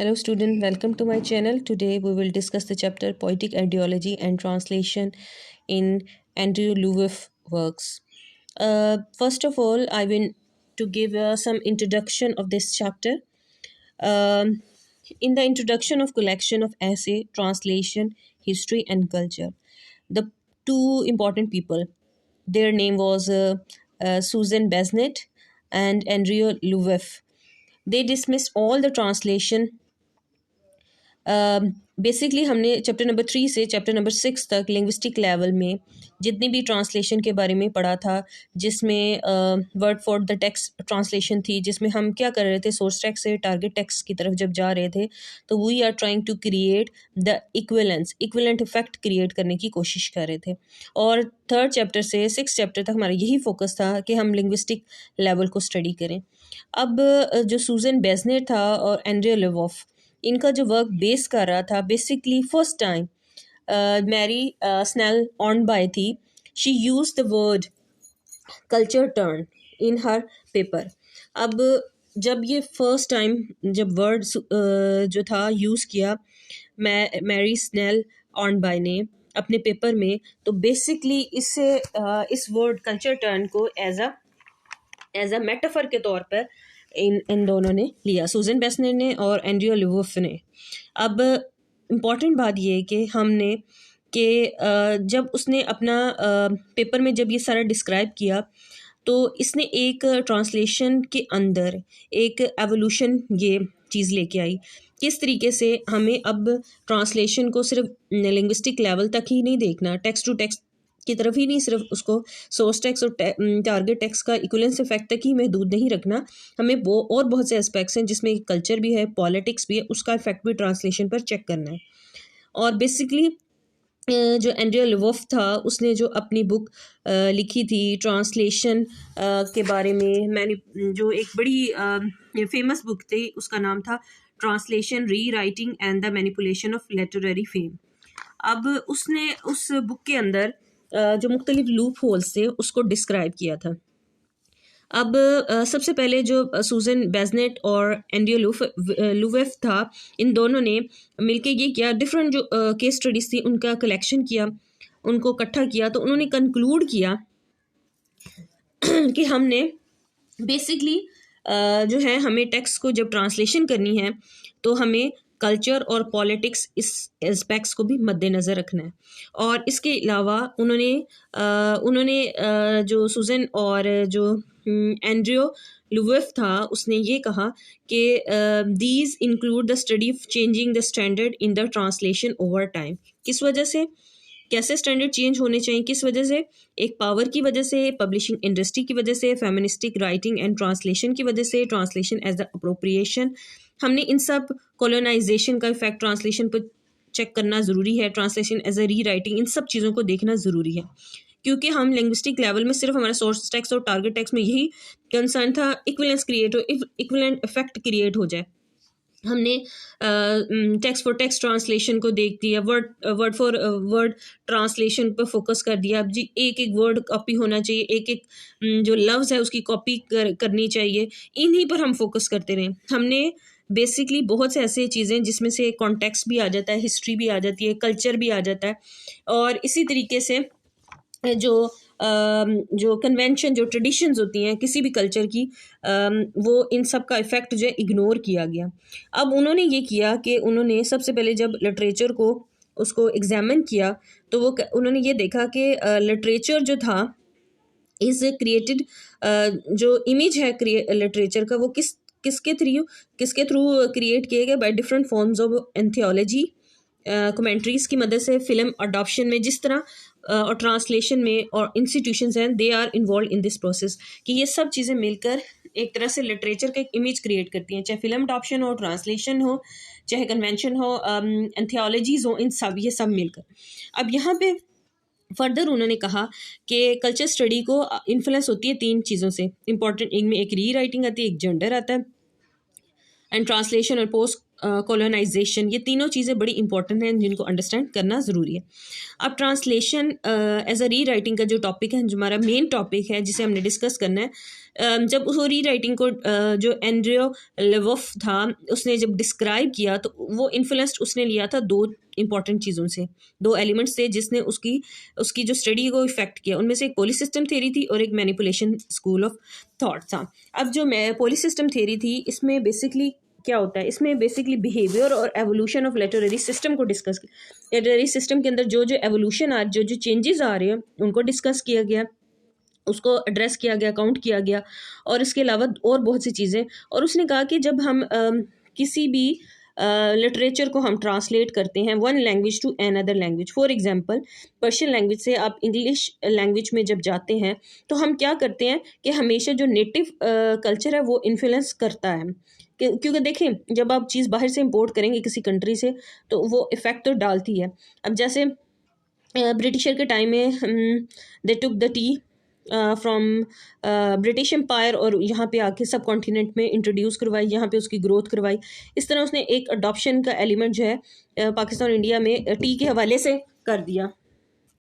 Hello student, welcome to my channel. Today we will discuss the chapter Poetic Ideology and Translation in Andrew Louis works. First of all, I want to give some introduction of this chapter. Um, in the introduction of collection of essay, translation, history and culture, the two important people, their name was Susan Besnet and Andrew Louis. They dismissed all the translation. Basically हमने chapter number 3 से chapter number 6 तक linguistic level में जितनी भी translation के बारे में पढ़ा था, जिसमें word for the text translation थी, जिसमें हम क्या कर रहे थे, सोर्स टेक्स्ट से टारगेट टेक्स्ट की तरफ जब जा रहे थे तो we are trying to create the equivalent effect create करने की कोशिश कर रहे थे। और थर्ड चैप्टर से 6 चैप्टर तक हमारा यही फोकस था कि हम लिंग्विस्टिक लेवल को स्टडी करें। अब जो सूजन बेजनेट था और एंड्रिया लेवॉफ, इनका जो वर्क बेस कर रहा था, basically first time Mary Snell ऑन बाय थी, she use the word culture turn in her paper. अब जब ये फर्स्ट टाइम जब वर्ड जो था यूज़ किया मैरी स्नेल ऑन बाय ने अपने पेपर में, तो बेसिकली इससे इस वर्ड कल्चर टर्न को एज अ मेटाफर के तौर पर इन दोनों ने लिया, सूजन बेसनेट ने और एंड्रिया लुवोफ ने। अब इम्पॉर्टेंट बात ये है कि हमने कि जब उसने अपना पेपर में जब ये सारा डिस्क्राइब किया, तो इसने एक ट्रांसलेशन के अंदर एक एवोल्यूशन ये चीज़ लेके आई। किस तरीके से हमें अब ट्रांसलेशन को सिर्फ लिंग्विस्टिक लेवल तक ही नहीं देखना, टेक्स्ट टू टेक्स्ट की तरफ ही नहीं, सिर्फ उसको सोर्स टेक्स्ट और टारगेट टेक्स्ट का इक्विवेलेंस इफेक्ट तक ही महदूद नहीं रखना। हमें वो और बहुत से एस्पेक्ट्स हैं जिसमें कल्चर भी है, पॉलिटिक्स भी है, उसका इफेक्ट भी ट्रांसलेशन पर चेक करना है। और बेसिकली जो एंड्रिया लेवॉफ था, उसने जो अपनी बुक लिखी थी ट्रांसलेशन के बारे में, मैंने जो एक बड़ी फेमस बुक थी, उसका नाम था ट्रांसलेशन, री writing and the manipulation of literary fame. अब उसने उस बुक के अंदर जो मुख्तलिफ लूप होल्स थे उसको डिस्क्राइब किया था। अब सबसे पहले जो सूजन बेजनेट और एंड्रिया लुवेफ था, इन दोनों ने मिलके ये किया, डिफरेंट जो केस स्टडीज थी उनका कलेक्शन किया, उनको इकट्ठा किया, तो उन्होंने कंक्लूड किया कि हमने बेसिकली जो है हमें टेक्स्ट को जब ट्रांसलेशन करनी है तो हमें कल्चर और पॉलिटिक्स इस एस्पेक्ट्स को भी मद्देनज़र रखना है। और इसके अलावा उन्होंने जो सूजन और जो एंड्रियो लुवेफ था, उसने ये कहा कि these include the study of changing the standard in the translation over time. किस वजह से, कैसे स्टैंडर्ड चेंज होने चाहिए, किस वजह से, एक पावर की वजह से, पब्लिशिंग इंडस्ट्री की वजह से, फेमिनिस्टिक राइटिंग एंड ट्रांसलेशन की वजह से, ट्रांसलेशन एज द अप्रोप्रिएशन, हमने इन सब कॉलोनाइजेशन का इफेक्ट ट्रांसलेशन पर चेक करना ज़रूरी है, ट्रांसलेशन एज अ री राइटिंग, इन सब चीज़ों को देखना ज़रूरी है। क्योंकि हम लिंग्विस्टिक लेवल में सिर्फ हमारा सोर्स टेक्स्ट और टारगेट टेक्स्ट में यही कंसर्न था, इक्विवेलेंस क्रिएट हो, इक्विवेलेंट इफेक्ट क्रिएट हो जाए। हमने टेक्स्ट फॉर टेक्स्ट ट्रांसलेशन को देख दिया, वर्ड फॉर वर्ड ट्रांसलेशन पर फोकस कर दिया। अब जी एक एक वर्ड कॉपी होना चाहिए, एक एक जो लफ्ज़ है उसकी कॉपी करनी चाहिए, इन्हीं पर हम फोकस करते रहे। हमने बेसिकली बहुत से ऐसे चीज़ें जिसमें से कॉन्टेक्स्ट भी आ जाता है, हिस्ट्री भी आ जाती है, कल्चर भी आ जाता है, और इसी तरीके से जो कन्वेंशन, जो ट्रेडिशंस होती हैं किसी भी कल्चर की, वो इन सब का इफ़ेक्ट जो है इग्नोर किया गया। अब उन्होंने ये किया कि उन्होंने सबसे पहले जब लिटरेचर को उसको एग्जामिन किया, तो उन्होंने ये देखा कि लिटरेचर जो था इज़ क्रिएटेड, जो इमेज है लिटरेचर का, वो किसके थ्रू क्रिएट किए गए, बाय डिफरेंट फॉर्म्स ऑफ एंथियोलॉजी, कमेंट्रीज़ की मदद से, फिल्म अडॉप्शन में जिस तरह और ट्रांसलेशन में, और इंस्टीट्यूशंस हैं, they are involve in this process, कि ये सब चीज़ें मिलकर एक तरह से लिटरेचर का एक इमेज क्रिएट करती हैं, चाहे फिल्म अडॉप्शन हो, ट्रांसलेशन हो, चाहे कन्वेंशन हो, एंथियोलॉजीज़ हो, इन सब ये सब मिलकर। अब यहाँ पे फर्दर उन्होंने कहा कि कल्चर स्टडी को इन्फ्लुएंस होती है 3 चीज़ों से, इंपॉर्टेंट, इनमें एक री राइटिंग आती है, एक जेंडर आता है, एंड ट्रांसलेशन और पोस्ट कॉलोनाइजेशन, ये तीनों चीज़ें बड़ी इंपॉर्टेंट हैं जिनको अंडरस्टैंड करना ज़रूरी है। अब ट्रांसलेशन एज अ री राइटिंग का जो टॉपिक है, जो हमारा मेन टॉपिक है जिसे हमने डिस्कस करना है, जब उस री राइटिंग को जो एंड्रियो लेवोफ था उसने जब डिस्क्राइब किया तो वो इन्फ्लुएंस्ड उसने लिया था दो इंपॉर्टेंट चीज़ों से, दो एलिमेंट्स थे जिसने उसकी जो स्टडी को इफेक्ट किया। उनमें से एक पोलिस सिस्टम थ्योरी थी और एक मैनिपुलेशन स्कूल ऑफ थॉट था। अब जो पोलिस सिस्टम थ्योरी थी, इसमें बेसिकली क्या होता है, इसमें बेसिकली बिहेवियर और एवोल्यूशन ऑफ लिटरेरी सिस्टम को डिस्कस किया। लिटरेरी सिस्टम के अंदर जो जो एवोल्यूशन आ जो जो चेंजेस आ रहे हैं उनको डिस्कस किया गया, उसको एड्रेस किया गया, काउंट किया गया, और इसके अलावा और बहुत सी चीज़ें। और उसने कहा कि जब हम किसी भी लिटरेचर को हम ट्रांसलेट करते हैं one language to another language, for example Persian language से आप इंग्लिश लैंग्वेज में जब जाते हैं तो हम क्या करते हैं कि हमेशा जो नेटिव कल्चर है वो इन्फ्लुएंस करता है, क्योंकि देखें जब आप चीज़ बाहर से इंपोर्ट करेंगे किसी कंट्री से तो वो इफ़ेक्ट तो डालती है। अब जैसे ब्रिटिशर के टाइम में they took the tea from British empire और यहाँ पे आके सब कॉन्टिनेंट में इंट्रोड्यूस करवाई, यहाँ पे उसकी ग्रोथ करवाई। इस तरह उसने एक अडॉप्शन का एलिमेंट जो है पाकिस्तान और इंडिया में टी के हवाले से कर दिया।